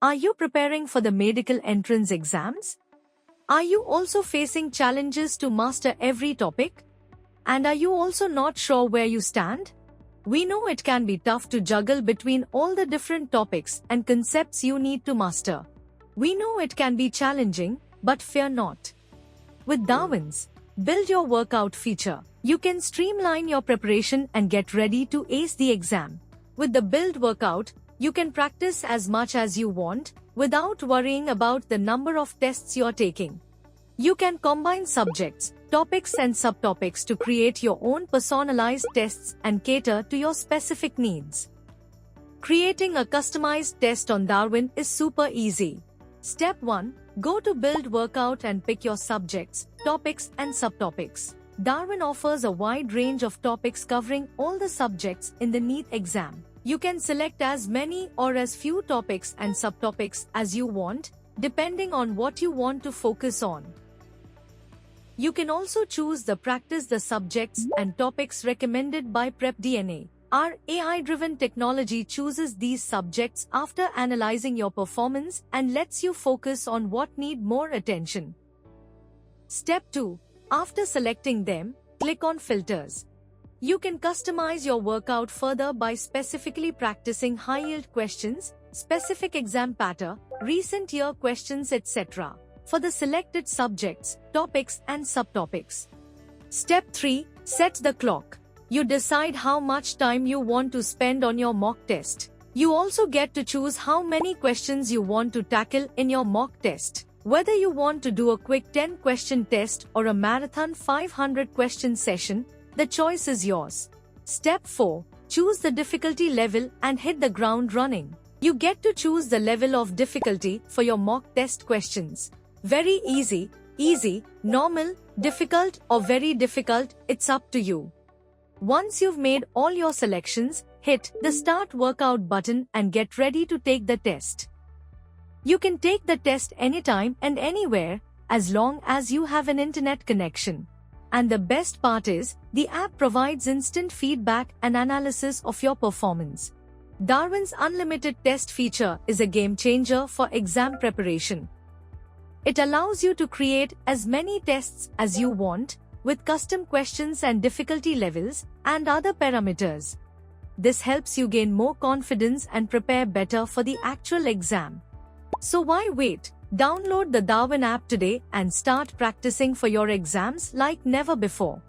Are you preparing for the medical entrance exams? Are you also facing challenges to master every topic? And are you also not sure where you stand? We know it can be tough to juggle between all the different topics and concepts you need to master. We know it can be challenging, but fear not. With Darwin's Build Your Workout feature, you can streamline your preparation and get ready to ace the exam. With the Build Workout, you can practice as much as you want without worrying about the number of tests you're taking. You can combine subjects, topics and subtopics to create your own personalized tests and cater to your specific needs. Creating a customized test on Darwin is super easy. Step 1. Go to Build Workout and pick your subjects, topics and subtopics. Darwin offers a wide range of topics covering all the subjects in the NEET exam. You can select as many or as few topics and subtopics as you want, depending on what you want to focus on. You can also choose the practice the subjects and topics recommended by PrepDNA. Our AI-driven technology chooses these subjects after analyzing your performance and lets you focus on what need more attention. Step 2. After selecting them, click on Filters. You can customize your workout further by specifically practicing high-yield questions, specific exam pattern, recent year questions, etc. for the selected subjects, topics and subtopics. Step 3. Set the clock. You decide how much time you want to spend on your mock test. You also get to choose how many questions you want to tackle in your mock test. Whether you want to do a quick 10-question test or a marathon 500-question session, the choice is yours. Step 4. Choose the difficulty level and hit the ground running. You get to choose the level of difficulty for your mock test questions. Very easy, easy, normal, difficult or very difficult, it's up to you. Once you've made all your selections, hit the Start Workout button and get ready to take the test. You can take the test anytime and anywhere, as long as you have an internet connection. And the best part is, the app provides instant feedback and analysis of your performance. Darwin's Unlimited Test feature is a game changer for exam preparation. It allows you to create as many tests as you want, with custom questions and difficulty levels, and other parameters. This helps you gain more confidence and prepare better for the actual exam. So why wait? Download the Darwin app today and start practicing for your exams like never before.